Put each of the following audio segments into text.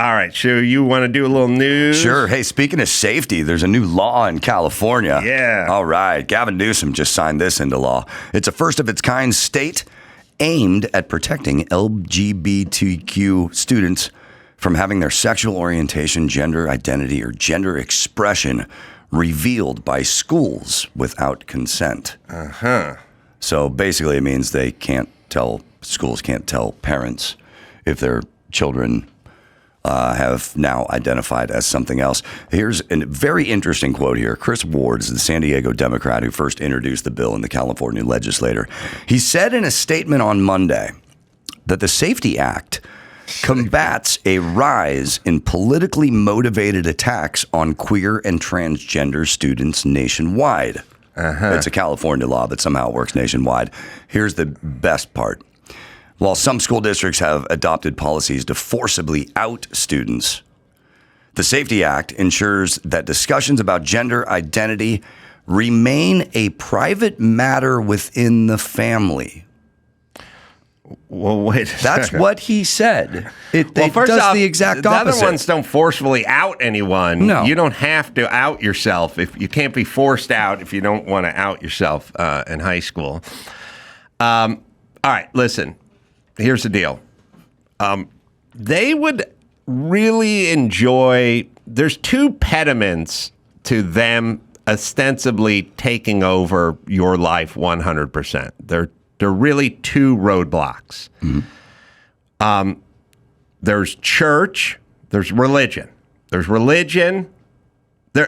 All right, Shu, you want to do a little news? Sure. Hey, speaking of safety, there's a new law in California. Yeah. All right. Gavin Newsom just signed this into law. It's a first-of-its-kind state aimed at protecting LGBTQ students from having their sexual orientation, gender identity, or gender expression revealed by schools without consent. Uh-huh. So basically it means schools can't tell parents if their children have now identified as something else. Here's a very interesting quote here. Chris Ward is the San Diego Democrat who first introduced the bill in the California legislature. He said in a statement on Monday that the Safety Act combats a rise in politically motivated attacks on queer and transgender students nationwide. Uh-huh. It's a California law that somehow works nationwide. Here's the best part. While some school districts have adopted policies to forcibly out students, the Safety Act ensures that discussions about gender identity remain a private matter within the family. Well, wait. That's what he said. It does the exact opposite. The other ones don't forcefully out anyone. No. You don't have to out yourself. If you can't be forced out if you don't want to out yourself in high school. All right, listen. Here's the deal. They would really enjoy. There's two pediments to them ostensibly taking over your life 100%. They're really two roadblocks. Mm-hmm. There's church. There's religion.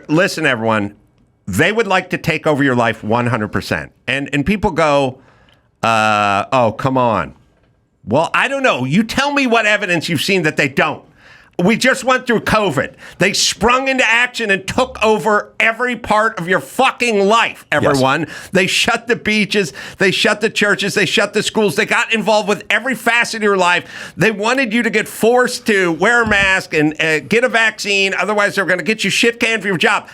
Listen, everyone. They would like to take over your life 100%. And people go, oh, come on. Well, I don't know. You tell me what evidence you've seen that they don't. We just went through COVID. They sprung into action and took over every part of your fucking life, everyone. Yes. They shut the beaches. They shut the churches. They shut the schools. They got involved with every facet of your life. They wanted you to get forced to wear a mask and get a vaccine. Otherwise, they're going to get you shit canned for your job.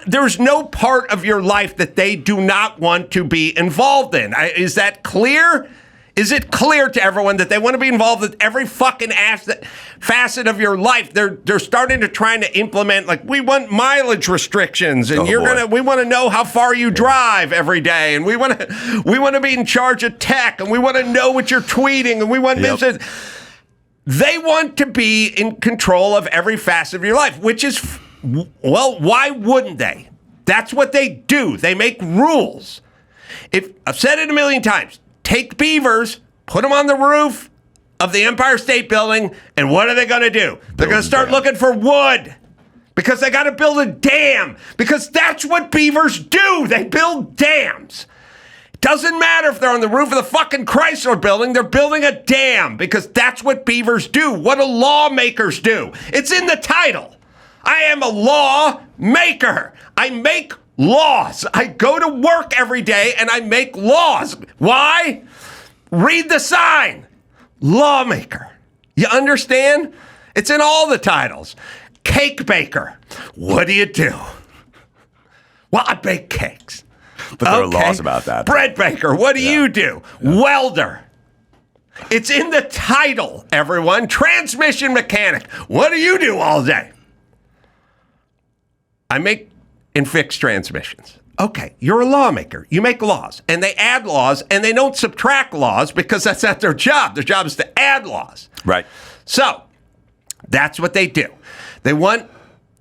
There's no part of your life that they do not want to be involved in. Is that clear? Is it clear to everyone that they want to be involved with every fucking facet of your life? They're starting to try to implement, like, we want mileage restrictions, and we want to know how far you drive every day, and we want to be in charge of tech, and we want to know what you're tweeting, and we want business. They want to be in control of every facet of your life, which is, well, why wouldn't they? That's what they do. They make rules. I've said it a million times. Take beavers, put them on the roof of the Empire State Building, and what are they going to do? They're going to start looking for wood because they got to build a dam, because that's what beavers do. They build dams. It doesn't matter if they're on the roof of the fucking Chrysler Building. They're building a dam because that's what beavers do. What do lawmakers do? It's in the title. I am a lawmaker. I make laws. I go to work every day and I make laws. Why? Read the sign. Lawmaker. You understand? It's in all the titles. Cake baker. What do you do? Well, I bake cakes. But there are laws about that. Bread baker. What do you do? Yeah. Welder. It's in the title, everyone. Transmission mechanic. What do you do all day? I make and fix transmissions. Okay, you're a lawmaker. You make laws, and they add laws, and they don't subtract laws because that's not their job. Their job is to add laws. Right. So that's what they do. They want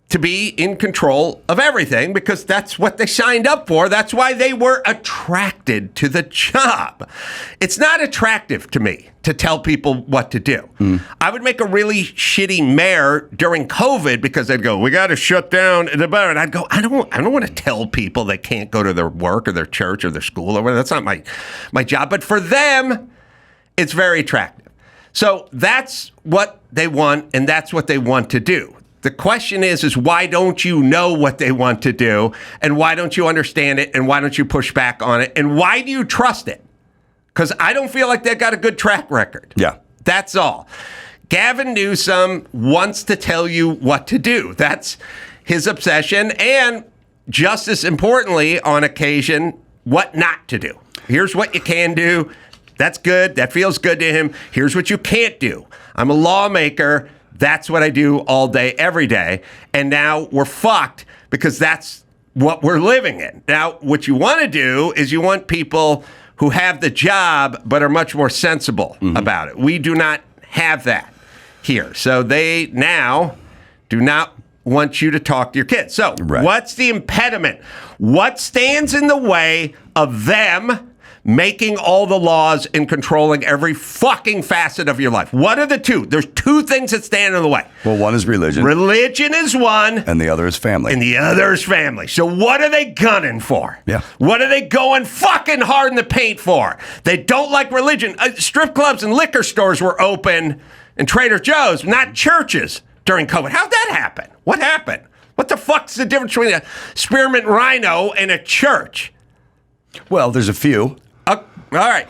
to be in control of everything because that's what they signed up for. That's why they were attracted to the job. It's not attractive to me to tell people what to do. I would make a really shitty mayor during COVID because they'd go, we got to shut down the bar. And I'd go, I don't want to tell people they can't go to their work or their church or their school or whatever. That's not my job. But for them, it's very attractive. So that's what they want, and that's what they want to do. The question is why don't you know what they want to do, and why don't you understand it, and why don't you push back on it, and why do you trust it? Because I don't feel like they've got a good track record. Yeah. That's all. Gavin Newsom wants to tell you what to do. That's his obsession, and just as importantly, on occasion, what not to do. Here's what you can do. That's good. That feels good to him. Here's what you can't do. I'm a lawmaker. That's what I do all day, every day. And now we're fucked because that's what we're living in. Now, what you want to do is you want people who have the job but are much more sensible about it. We do not have that here. So they now do not want you to talk to your kids. So what's the impediment? What stands in the way of them making all the laws and controlling every fucking facet of your life? What are the two? There's two things that stand in the way. Well, one is religion. Religion is one. And the other is family. And the other is family. So what are they gunning for? Yeah. What are they going fucking hard in the paint for? They don't like religion. Strip clubs and liquor stores were open and Trader Joe's, not churches during COVID. How'd that happen? What happened? What the fuck's the difference between a spearmint rhino and a church? Well, there's a few. All right.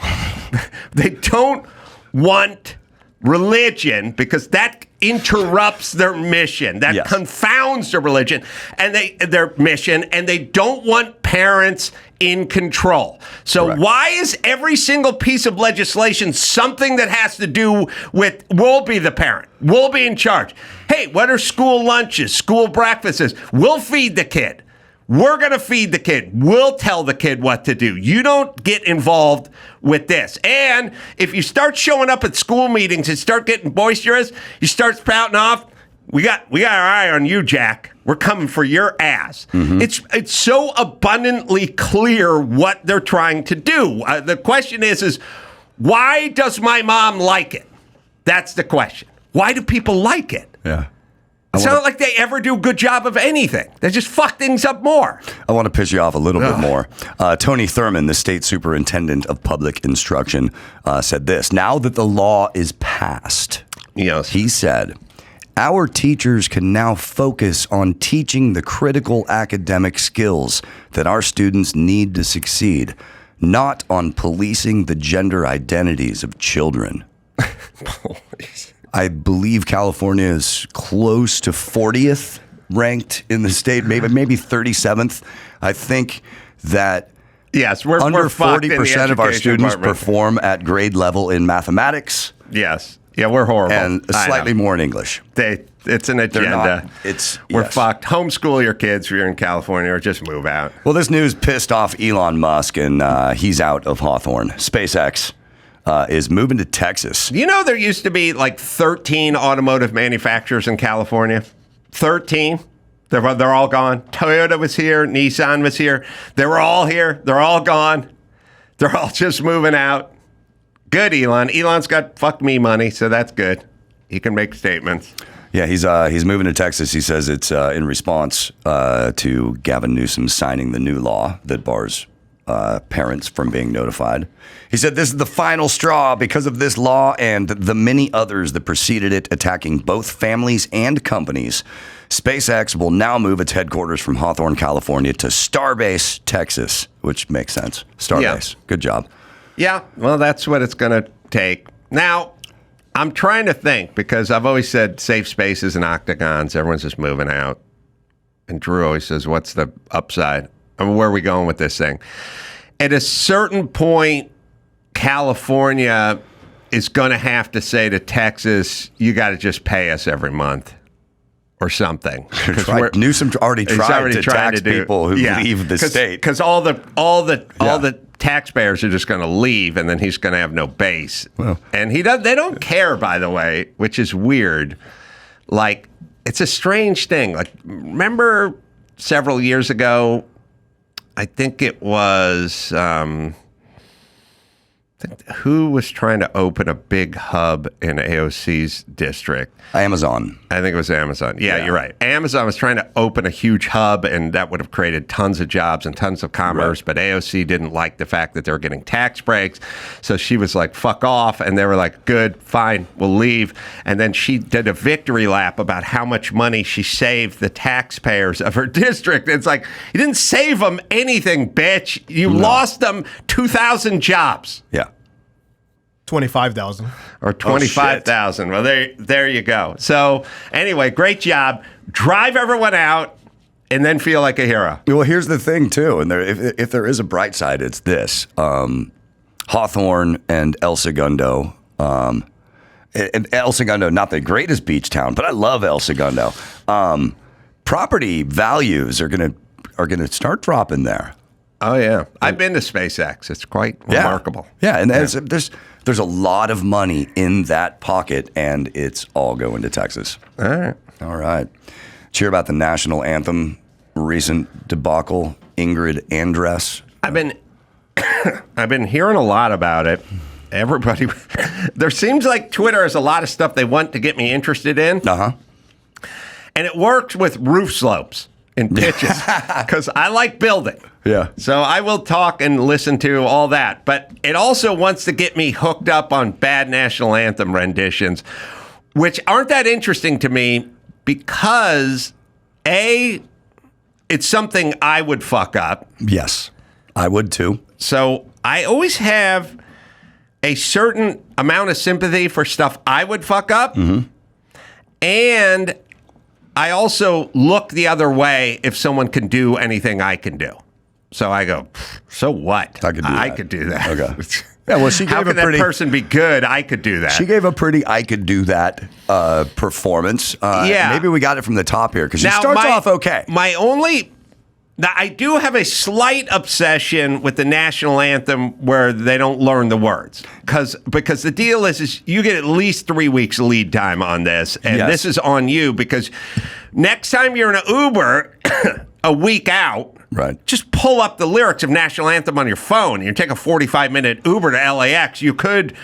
They don't want religion because that interrupts their mission. That confounds their religion and their mission, and they don't want parents in control. So why is every single piece of legislation something that has to do with we'll be the parent, we'll be in charge? Hey, what are school lunches, school breakfasts? We'll feed the kid. We're going to feed the kid. We'll tell the kid what to do. You don't get involved with this. And if you start showing up at school meetings and start getting boisterous, you start spouting off, we got our eye on you, Jack. We're coming for your ass. It's so abundantly clear what they're trying to do. The question is why does my mom like it? That's the question. Why do people like it? Yeah. It's not like they ever do a good job of anything. They just fuck things up more. I want to piss you off a little bit more. Tony Thurmond, the state superintendent of public instruction, said this. Now that the law is passed, he said, our teachers can now focus on teaching the critical academic skills that our students need to succeed, not on policing the gender identities of children. I believe California is close to 40th ranked in the state, maybe 37th. I think that we're under we're 40% of our students perform at grade level in mathematics. Yes. Yeah, we're horrible. And slightly more in English. It's an agenda. We're fucked. Homeschool your kids if you're in California or just move out. Well, this news pissed off Elon Musk, and he's out of Hawthorne. SpaceX is moving to Texas. You know, there used to be like 13 automotive manufacturers in California. 13. They're all gone. Toyota was here. Nissan was here. They were all here. They're all gone. They're all just moving out. Good, Elon. Elon's got fuck me money, so that's good. He can make statements. Yeah, he's moving to Texas. He says it's in response to Gavin Newsom signing the new law that bars parents from being notified. He said this is the final straw because of this law and the many others that preceded it, attacking both families and companies. SpaceX will now move its headquarters from Hawthorne, California to Starbase, Texas, which makes sense. Starbase. Yeah. Good job. Yeah, well, that's what it's going to take. Now, I'm trying to think because I've always said safe spaces and octagons. Everyone's just moving out. And Drew always says, what's the upside? I mean, where are we going with this thing? At a certain point, California is going to have to say to Texas, you got to just pay us every month or something. Newsom already tried to tax people who leave the state. Because all the taxpayers are just going to leave, and then he's going to have no base. Well. And they don't care, by the way, which is weird. Like, it's a strange thing. Like, remember several years ago, I think it was who was trying to open a big hub in AOC's district? Amazon. I think it was Amazon. Yeah, you're right. Amazon was trying to open a huge hub, and that would have created tons of jobs and tons of commerce, but AOC didn't like the fact that they were getting tax breaks, so she was like, fuck off, and they were like, good, fine, we'll leave. And then she did a victory lap about how much money she saved the taxpayers of her district. It's like, you didn't save them anything, bitch. You lost them 2,000 jobs. Yeah. 25,000 or 25,000. Well, there you go. So anyway, great job. Drive everyone out and then feel like a hero. Well, here's the thing too, and if there is a bright side, it's this: Hawthorne and El Segundo. and El Segundo, not the greatest beach town, but I love El Segundo. Property values are gonna start dropping there. Oh yeah, I've been to SpaceX. It's quite remarkable. Yeah, and there's a lot of money in that pocket, and it's all going to Texas. All right. Did you hear about the National Anthem recent debacle? Ingrid Andress. I've been hearing a lot about it. Everybody, there seems like Twitter has a lot of stuff they want to get me interested in. And it works with roof slopes and pitches because I like building. Yeah. So I will talk and listen to all that. But it also wants to get me hooked up on bad national anthem renditions, which aren't that interesting to me because, A, it's something I would fuck up. Yes, I would too. So I always have a certain amount of sympathy for stuff I would fuck up. Mm-hmm. And I also look the other way if someone can do anything I can do. So I go, so what? I could do that. Okay. Yeah, well, she gave How could that person be good? I could do that. She gave a pretty I could do that performance. Yeah. Maybe we got it from the top here because she starts off okay. Now, I do have a slight obsession with the national anthem where they don't learn the words. Because the deal is you get at least 3 weeks lead time on this. And This is on you because next time you're in an Uber a week out, right, just pull up the lyrics of National Anthem on your phone. You take a 45-minute Uber to LAX. You could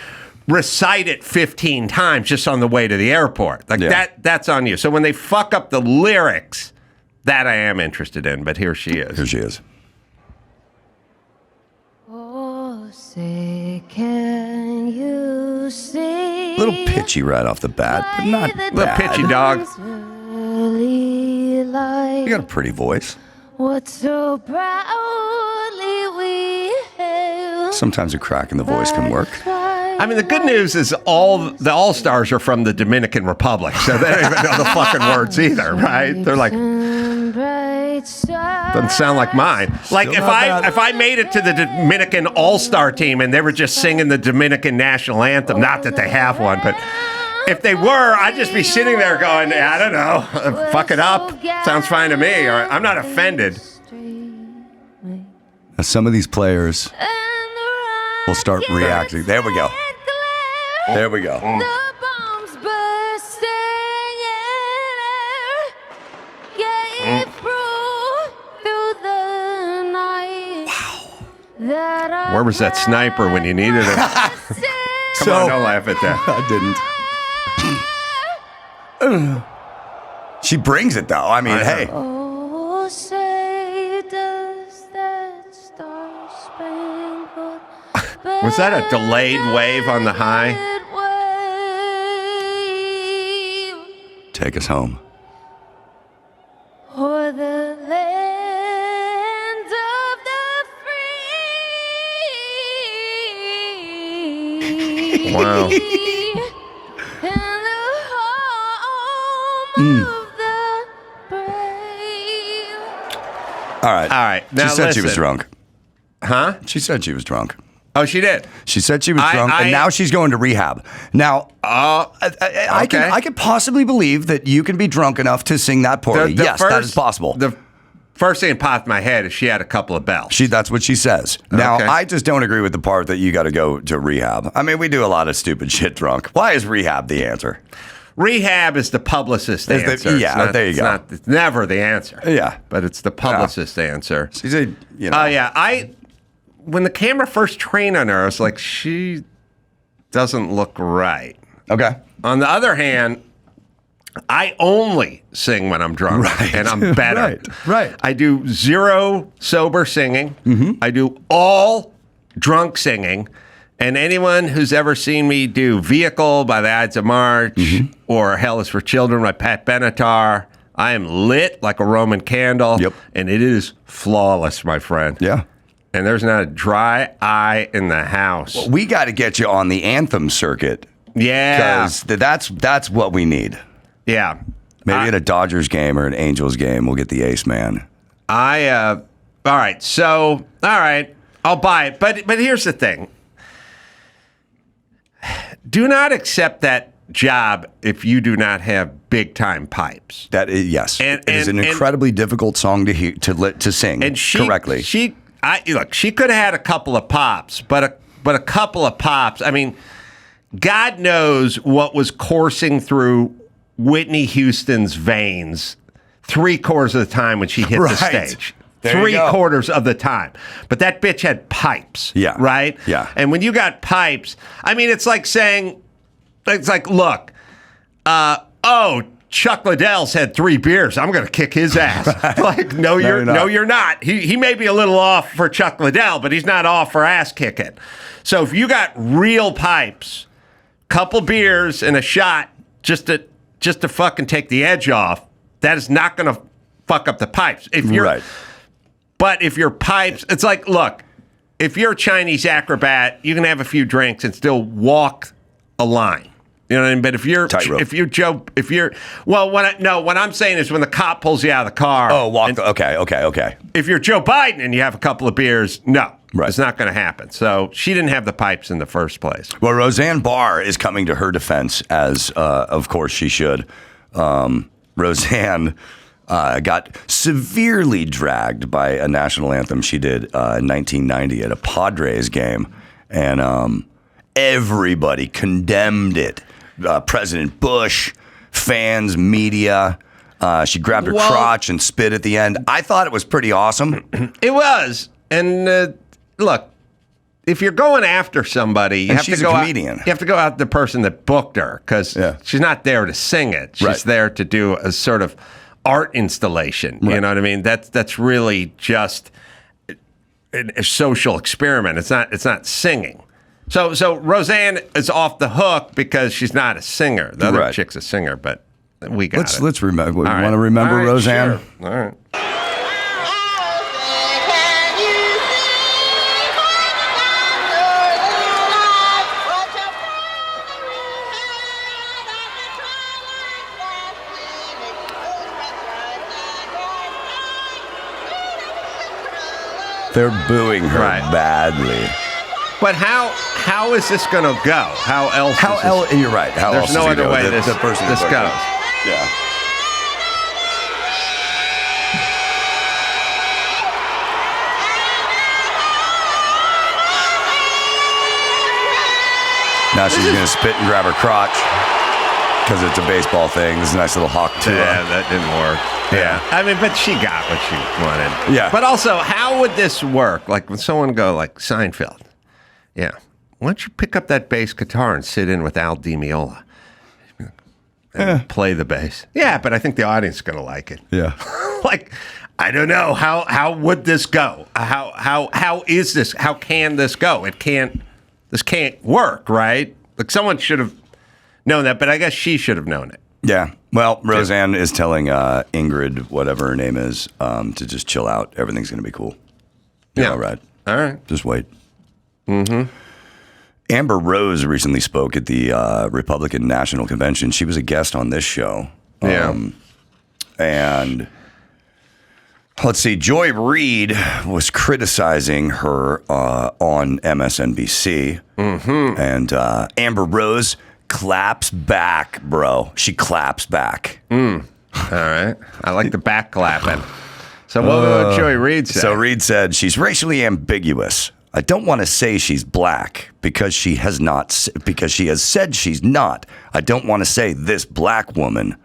recite it 15 times just on the way to the airport. That's on you. So when they fuck up the lyrics, that I am interested in, but here she is. Here she is. Oh, say, can you see? A little pitchy right off the bat, but not bad. Little pitchy, dog. You got a pretty voice. What so proudly we hail. Sometimes a crack in the voice can work. I mean, the good news is all the All-Stars are from the Dominican Republic, so they don't even know the fucking words either, right? They're like, doesn't sound like mine. Like if I made it to the Dominican All-Star team and they were just singing the Dominican National Anthem, not that they have one, but if they were, I'd just be sitting there going, I don't know, fuck it up. Sounds fine to me. Or I'm not offended. Now, some of these players will start reacting. There we go. There we go. The bombs bursting in air gave proof through the night. Wow. Where was that sniper when you needed him? Come on, don't laugh at that. I didn't. She brings it, though. I mean, hey. Oh, say does that star-spangled Was that a delayed wave on the high? Take us home. Or the land of the free. Wow. And the home of the brave. All right. Now she said she was listen. drunk. Huh? She said she was drunk. Oh, she did? She said she was drunk, and now she's going to rehab. Now, I could possibly believe that you can be drunk enough to sing that poorly. Yes, that is possible. The first thing that popped in my head is she had a couple of bells. That's what she says. Now, I just don't agree with the part that you got to go to rehab. I mean, we do a lot of stupid shit drunk. Why is rehab the answer? Rehab is the publicist answer. There you go. It's never the answer. Yeah. But it's the publicist answer. She said, Oh, yeah. When the camera first trained on her, I was like, she doesn't look right. Okay. On the other hand, I only sing when I'm drunk, and I'm better. Right. I do zero sober singing. Mm-hmm. I do all drunk singing. And anyone who's ever seen me do Vehicle by the Ides of March or Hell is for Children by Pat Benatar, I am lit like a Roman candle. Yep. And it is flawless, my friend. Yeah. And there's not a dry eye in the house. Well, we got to get you on the anthem circuit. Yeah. Because that's what we need. Yeah. Maybe at a Dodgers game or an Angels game, we'll get the ace man. All right. So, all right. I'll buy it. But here's the thing. Do not accept that job if you do not have big time pipes. That is, yes. And- it is an and- incredibly difficult song to hear, to sing And correctly. She could have had a couple of pops, but a couple of pops. I mean, God knows what was coursing through Whitney Houston's veins 3/4 of the time when she hit the Right. stage. There you go. 3/4 of the time. But that bitch had pipes. Yeah. Right? Yeah. And when you got pipes, I mean, it's like saying, look, Chuck Liddell's had 3 beers. I'm going to kick his ass. Like, no, you're not. He may be a little off for Chuck Liddell, but he's not off for ass kicking. So if you got real pipes, couple beers and a shot just to fucking take the edge off, that is not going to fuck up the pipes. If you're Right. But if your pipes, it's like, look, if you're a Chinese acrobat, you can have a few drinks and still walk a line. You know what I mean? But what I'm saying is when the cop pulls you out of the car. Oh, okay. If you're Joe Biden and you have a couple of beers, no, Right. it's not going to happen. So she didn't have the pipes in the first place. Well, Roseanne Barr is coming to her defense, as of course she should. Roseanne got severely dragged by a national anthem she did in 1990 at a Padres game, and everybody condemned it. President Bush, fans, media. She grabbed her crotch and spit at the end. I thought it was pretty awesome. It was. And look, if you're going after somebody, you have she's to go a comedian. You have to go out the person that booked her because she's not there to sing it. She's Right. there to do a sort of art installation. You Right. know what I mean? That's really just a social experiment. It's not singing. So Roseanne is off the hook because she's not a singer. The other Right. chick's a singer, but we got it. Let's remember. All You right. want to remember All right, Roseanne? Sure. All right. They're booing her Right. badly. But how is this going to go? How else? is this- You're right. How There's else no is it other go? way The this person goes. Yeah. Now she's going to spit and grab her crotch because it's a baseball thing. This is a nice little hawk too. Yeah, that didn't work. Yeah. I mean, but she got what she wanted. Yeah. But also, how would this work? Like when someone go like Seinfeld, yeah, why don't you pick up that bass guitar and sit in with Al Di Meola and play the bass? Yeah, but I think the audience is going to like it. Yeah. Like, I don't know how would this go? How is this? How can this go? This can't work, right? Like someone should have known that, but I guess she should have known it. Yeah. Well, Roseanne is telling Ingrid, whatever her name is, to just chill out. Everything's going to be cool. Yeah. All right. All right. Just wait. Mm-hmm. Amber Rose recently spoke at the Republican National Convention. She was a guest on this show. Yeah. And let's see, Joy Reid was criticizing her on MSNBC. Mm-hmm. And Amber Rose claps back, bro. She claps back. All right. I like the back clapping. So what would Joey Reid say? So Reid said she's racially ambiguous. I don't want to say she's black because she has said she's not. I don't want to say this black woman.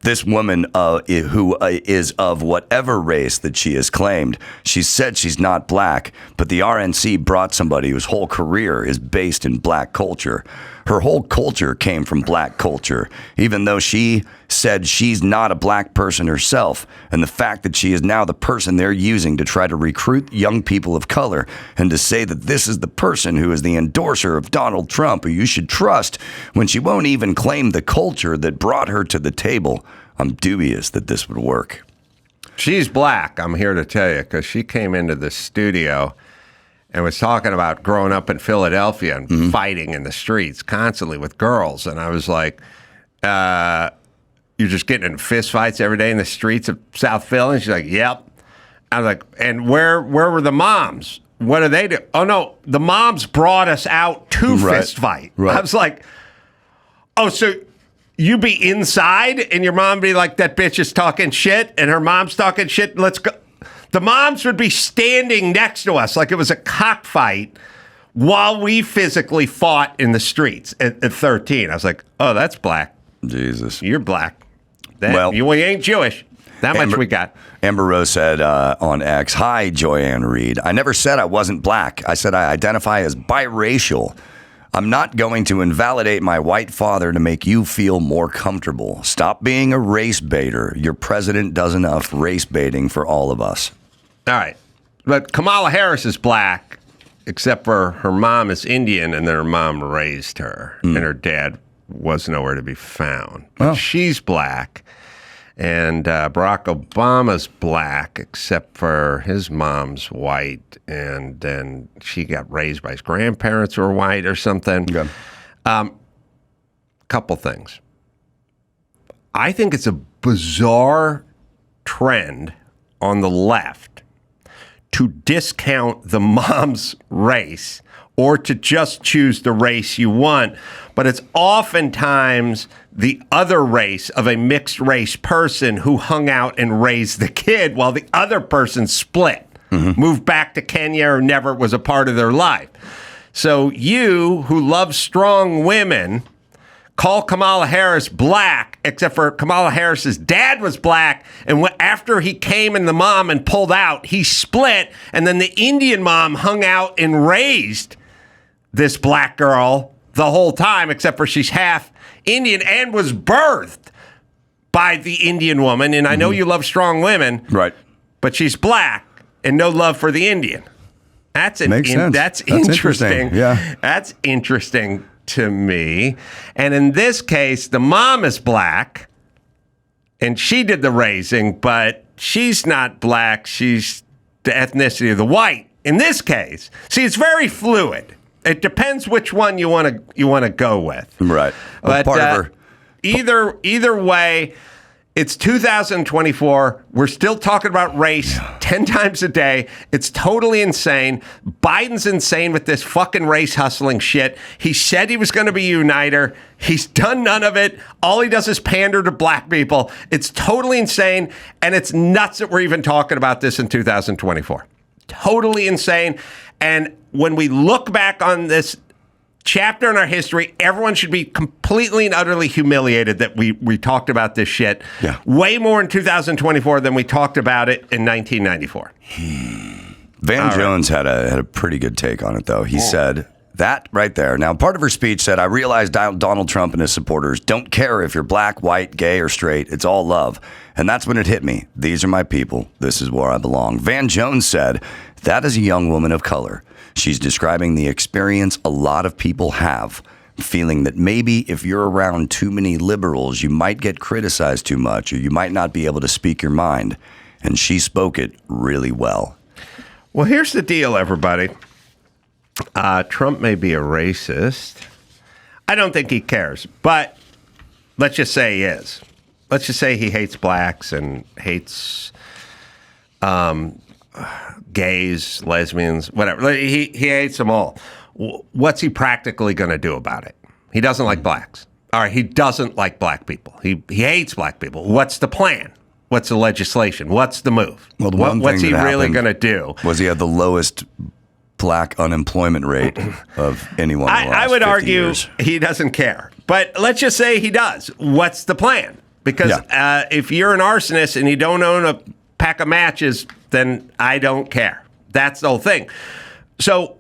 This woman who is of whatever race that she has claimed, she said she's not black, but the RNC brought somebody whose whole career is based in black culture. Her whole culture came from black culture, even though she said she's not a black person herself. And the fact that she is now the person they're using to try to recruit young people of color and to say that this is the person who is the endorser of Donald Trump, who you should trust, when she won't even claim the culture that brought her to the table, I'm dubious that this would work. She's black, I'm here to tell you, because she came into the studio and was talking about growing up in Philadelphia and fighting in the streets constantly with girls. And I was like, you're just getting in fist fights every day in the streets of South Philly? And she's like, yep. I was like, and where were the moms? What do they do? Oh, no, the moms brought us out to fist fight. Right. I was like, oh, so you be inside and your mom be like, that bitch is talking shit, and her mom's talking shit. Let's go. The moms would be standing next to us like it was a cockfight while we physically fought in the streets at 13. I was like, oh, that's black. Jesus. You're black. You ain't Jewish. That much we got. Amber Rose said on X, "Hi, Joyanne Reed. I never said I wasn't black. I said I identify as biracial. I'm not going to invalidate my white father to make you feel more comfortable. Stop being a race baiter. Your president does enough race baiting for all of us." All right. But Kamala Harris is black, except for her mom is Indian, and her mom raised her, and her dad was nowhere to be found. But she's black. And Barack Obama's black, except for his mom's white, and then she got raised by his grandparents who were white or something. Okay. Couple things. I think it's a bizarre trend on the left to discount the mom's race or to just choose the race you want. But it's oftentimes the other race of a mixed race person who hung out and raised the kid while the other person split, moved back to Kenya or never was a part of their life. So you, who love strong women, call Kamala Harris black, except for Kamala Harris's dad was black, and after he came and the mom and pulled out, he split, and then the Indian mom hung out and raised this black girl the whole time, except for she's half Indian and was birthed by the Indian woman. And I know you love strong women, right? But she's black and no love for the Indian. Makes sense. That's interesting. Yeah, that's interesting to me. And in this case, the mom is black, and she did the raising, but she's not black. She's the ethnicity of the white. In this case, see, it's very fluid. It depends which one you want to go with. Right. But part of her. Either way, it's 2024. We're still talking about race 10 times a day. It's totally insane. Biden's insane with this fucking race hustling shit. He said he was going to be a uniter. He's done none of it. All he does is pander to black people. It's totally insane, and it's nuts that we're even talking about this in 2024. Totally insane. And when we look back on this chapter in our history, everyone should be completely and utterly humiliated that we talked about this shit way more in 2024 than we talked about it in 1994. Van Jones had a pretty good take on it, though. He said that right there. Now, part of her speech said, "I realize Donald Trump and his supporters don't care if you're black, white, gay, or straight. It's all love." And that's when it hit me. These are my people. This is where I belong. Van Jones said, "That is a young woman of color. She's describing the experience a lot of people have, feeling that maybe if you're around too many liberals, you might get criticized too much, or you might not be able to speak your mind." And she spoke it really well. Well, here's the deal, everybody. Trump may be a racist. I don't think he cares, but let's just say he is. Let's just say he hates blacks and hates gays, lesbians, whatever. He hates them all. What's he practically going to do about it? He doesn't like blacks. All right, he doesn't like black people. He hates black people. What's the plan? What's the legislation? What's the move? Well, what's he really going to do? Was he had the lowest black unemployment rate of anyone in the last I would 50 argue years. He doesn't care. But let's just say he does. What's the plan? Because if you're an arsonist and you don't own a pack of matches, then I don't care. That's the whole thing. So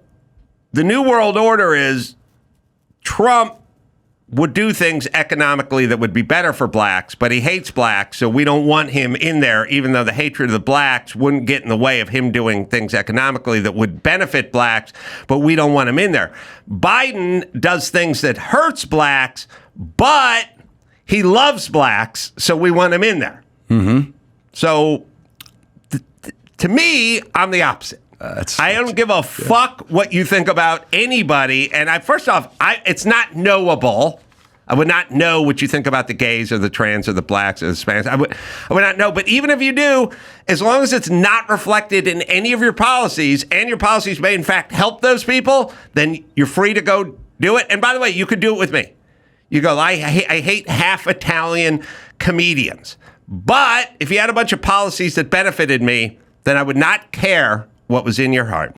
the New World Order is Trump would do things economically that would be better for blacks, but he hates blacks, so we don't want him in there, even though the hatred of the blacks wouldn't get in the way of him doing things economically that would benefit blacks, but we don't want him in there. Biden does things that hurts blacks, but he loves blacks, so we want him in there. Mm-hmm. So to me, I'm the opposite. I don't give a fuck what you think about anybody. And first off, it's not knowable. I would not know what you think about the gays or the trans or the blacks or the Hispanics. I would not know. But even if you do, as long as it's not reflected in any of your policies and your policies may in fact help those people, then you're free to go do it. And by the way, you could do it with me. You go, I hate half Italian comedians. But if you had a bunch of policies that benefited me, then I would not care what was in your heart.